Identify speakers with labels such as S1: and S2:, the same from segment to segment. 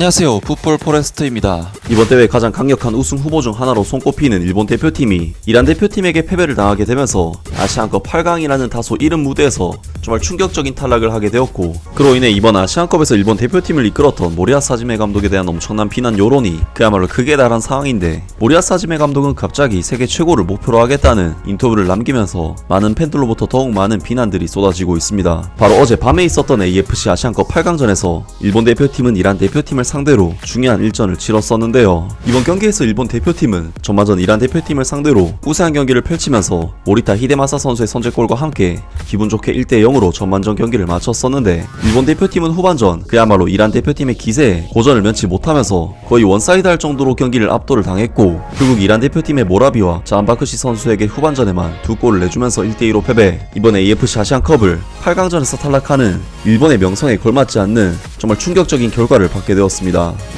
S1: 안녕하세요, 풋볼 포레스트입니다.
S2: 이번 대회 가장 강력한 우승 후보 중 하나로 손꼽히는 일본 대표팀이 이란 대표팀에게 패배를 당하게 되면서 아시안컵 8강이라는 다소 이른 무대에서 정말 충격적인 탈락을 하게 되었고, 그로 인해 이번 아시안컵에서 일본 대표팀을 이끌었던 모리야스 하지메 감독에 대한 엄청난 비난 여론이 그야말로 극에 달한 상황인데, 모리야스 하지메 감독은 갑자기 세계 최고를 목표로 하겠다는 인터뷰를 남기면서 많은 팬들로부터 더욱 많은 비난들이 쏟아지고 있습니다. 바로 어제 밤에 있었던 AFC 아시안컵 8강전에서 일본 대표팀은 이란 대표팀을 상대로 중요한 일전을 치렀었는데요. 이번 경기에서 일본 대표팀은 전반전 이란 대표팀을 상대로 우세한 경기를 펼치면서 모리타 히데마사 선수의 선제골과 함께 기분 좋게 1대0으로 전반전 경기를 마쳤었는데, 일본 대표팀은 후반전 그야말로 이란 대표팀의 기세에 고전을 면치 못하면서 거의 원사이드 할 정도로 경기를 압도를 당했고, 결국 이란 대표팀의 모라비와 자안바크시 선수에게 후반전에만 2골을 내주면서 1대2로 패배. 이번 AFC 아시안컵을 8강전에서 탈락하는 일본의 명성에 걸맞지 않는 정말 충격적인 결과를 받게 되었습니다.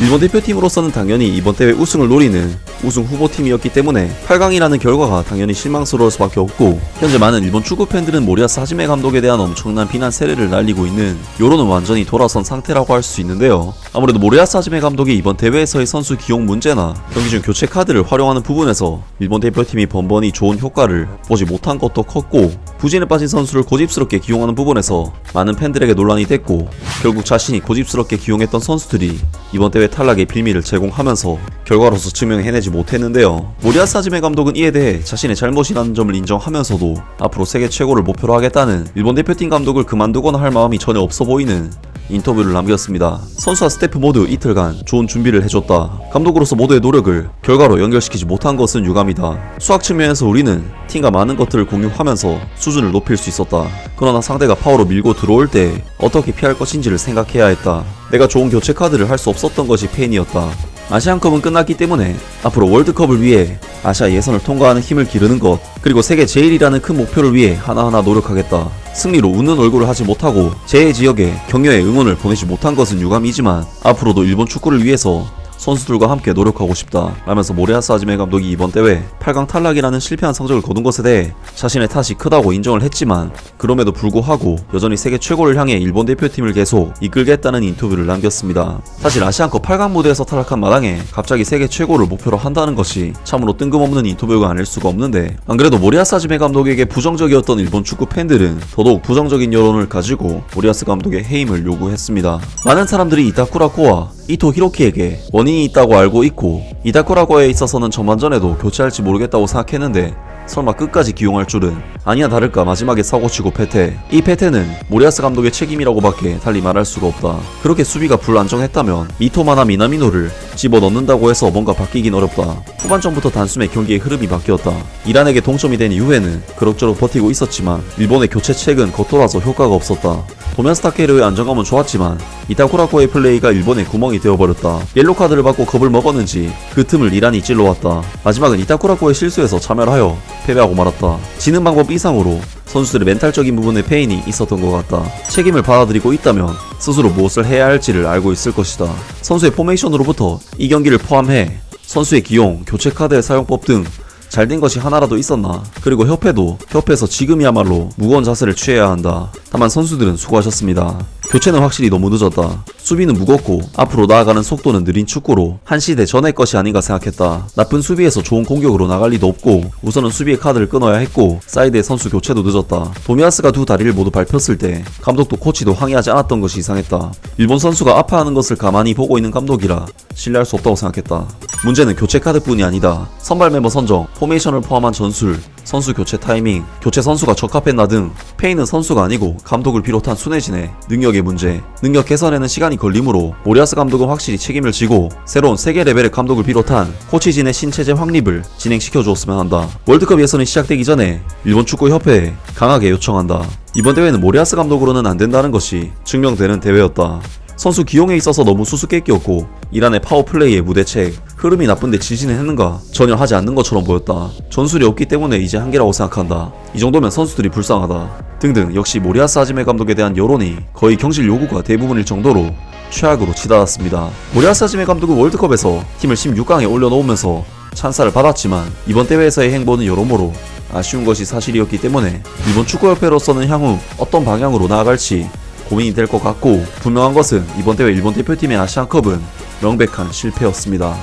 S2: 일본 대표팀으로서는 당연히 이번 대회 우승을 노리는 우승 후보팀이었기 때문에 8강이라는 결과가 당연히 실망스러울 수밖에 없고, 현재 많은 일본 축구 팬들은 모리야스 하지메 감독에 대한 엄청난 비난 세례를 날리고 있는 여론은 완전히 돌아선 상태라고 할 수 있는데요. 아무래도 모리야스 하지메 감독이 이번 대회에서의 선수 기용 문제나 경기 중 교체 카드를 활용하는 부분에서 일본 대표팀이 번번이 좋은 효과를 보지 못한 것도 컸고, 부진에 빠진 선수를 고집스럽게 기용하는 부분에서 많은 팬들에게 논란이 됐고, 결국 자신이 고집스럽게 기용했던 선수들이 이번 대회 탈락의 빌미를 제공하면서 결과로서 증명해내지 못했는데요. 모리야스 하지메 감독은 이에 대해 자신의 잘못이라는 점을 인정하면서도 앞으로 세계 최고를 목표로 하겠다는 일본 대표팀 감독을 그만두거나 할 마음이 전혀 없어 보이는 인터뷰를 남겼습니다. 선수와 스태프 모두 이틀간 좋은 준비를 해줬다. 감독으로서 모두의 노력을 결과로 연결시키지 못한 것은 유감이다. 수학 측면에서 우리는 팀과 많은 것들을 공유하면서 수준을 높일 수 있었다. 그러나 상대가 파워로 밀고 들어올 때 어떻게 피할 것인지를 생각해야 했다. 내가 좋은 교체 카드를 할 수 없었던 것이 페인이었다. 아시안컵은 끝났기 때문에 앞으로 월드컵을 위해 아시아 예선을 통과하는 힘을 기르는 것, 그리고 세계 제일이라는 큰 목표를 위해 하나하나 노력하겠다. 승리로 웃는 얼굴을 하지 못하고 제 지역에 격려의 응원을 보내지 못한 것은 유감이지만 앞으로도 일본 축구를 위해서 선수들과 함께 노력하고 싶다 라면서 모리야스 하지메 감독이 이번 대회 8강 탈락이라는 실패한 성적을 거둔 것에 대해 자신의 탓이 크다고 인정을 했지만, 그럼에도 불구하고 여전히 세계 최고를 향해 일본 대표팀을 계속 이끌겠다는 인터뷰를 남겼습니다. 사실 아시안컵 8강 무대에서 탈락한 마당에 갑자기 세계 최고를 목표로 한다는 것이 참으로 뜬금없는 인터뷰가 아닐 수가 없는데, 안 그래도 모리야스 하지메 감독에게 부정적이었던 일본 축구 팬들은 더더욱 부정적인 여론을 가지고 모리야스 감독의 해임을 요구했습니다. 많은 사람들이 이타쿠라코와 이토 히로키에게 원인이 있다고 알고 있고, 이타쿠라코에 있어서는 전반전에도 교체할지 모르겠다고 생각했는데 설마 끝까지 기용할 줄은. 아니야 다를까 마지막에 사고치고 패퇴. 이 패퇴는 모리야스 감독의 책임이라고밖에 달리 말할 수가 없다. 그렇게 수비가 불안정했다면 미토마나 미나미노를 집어넣는다고 해서 뭔가 바뀌긴 어렵다. 후반전부터 단숨에 경기의 흐름이 바뀌었다. 이란에게 동점이 된 이후에는 그럭저럭 버티고 있었지만 일본의 교체책은 겉돌아서 효과가 없었다. 도면 스타케르의 안정감은 좋았지만 이타쿠라코의 플레이가 일본의 구멍이 되어버렸다. 옐로카드를 받고 겁을 먹었는지 그 틈을 이란이 찔러왔다. 마지막은 이타쿠라코의 실수에서 참여하여 패배하고 말았다. 지는 방법 이상으로 선수들의 멘탈적인 부분에 페인이 있었던 것 같다. 책임을 받아들이고 있다면 스스로 무엇을 해야 할지를 알고 있을 것이다. 선수의 포메이션으로부터 이 경기를 포함해 선수의 기용, 교체 카드의 사용법 등 잘된 것이 하나라도 있었나? 그리고 협회에서 지금이야말로 무거운 자세를 취해야 한다. 다만 선수들은 수고하셨습니다. 교체는 확실히 너무 늦었다. 수비는 무겁고 앞으로 나아가는 속도는 느린 축구로 한 시대 전의 것이 아닌가 생각했다. 나쁜 수비에서 좋은 공격으로 나갈 리도 없고 우선은 수비의 카드를 끊어야 했고, 사이드의 선수 교체도 늦었다. 도미아스가 두 다리를 모두 밟혔을 때 감독도 코치도 항의하지 않았던 것이 이상했다. 일본 선수가 아파하는 것을 가만히 보고 있는 감독이라 신뢰할 수 없다고 생각했다. 문제는 교체 카드뿐이 아니다. 선발 멤버 선정, 포메이션을 포함한 전술, 선수 교체 타이밍, 교체 선수가 적합했나 등 페인은 선수가 아니고 감독을 비롯한 순회진의 능력의 문제, 능력 개선에는 시간이 걸리므로 모리야스 감독은 확실히 책임을 지고 새로운 세계 레벨의 감독을 비롯한 코치진의 신체제 확립을 진행시켜 주었으면 한다. 월드컵 예선이 시작되기 전에 일본 축구협회에 강하게 요청한다. 이번 대회는 모리야스 감독으로는 안 된다는 것이 증명되는 대회였다. 선수 기용에 있어서 너무 수수께끼였고 이란의 파워플레이의 무대책, 흐름이 나쁜데 지지는 했는가? 전혀 하지 않는 것처럼 보였다. 전술이 없기 때문에 이제 한계라고 생각한다. 이 정도면 선수들이 불쌍하다. 등등. 역시 모리야스 하지메 감독에 대한 여론이 거의 경질 요구가 대부분일 정도로 최악으로 치닫았습니다. 모리야스 하지메 감독은 월드컵에서 팀을 16강에 올려놓으면서 찬사를 받았지만 이번 대회에서의 행보는 여러모로 아쉬운 것이 사실이었기 때문에 일본 축구협회로서는 향후 어떤 방향으로 나아갈지 고민이 될 것 같고, 분명한 것은 이번 대회 일본 대표팀의 아시안컵은 명백한 실패였습니다.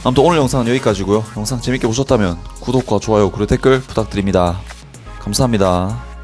S1: 아무튼 오늘 영상은 여기까지고요. 영상 재밌게 보셨다면 구독과 좋아요 그리고 댓글 부탁드립니다. 감사합니다.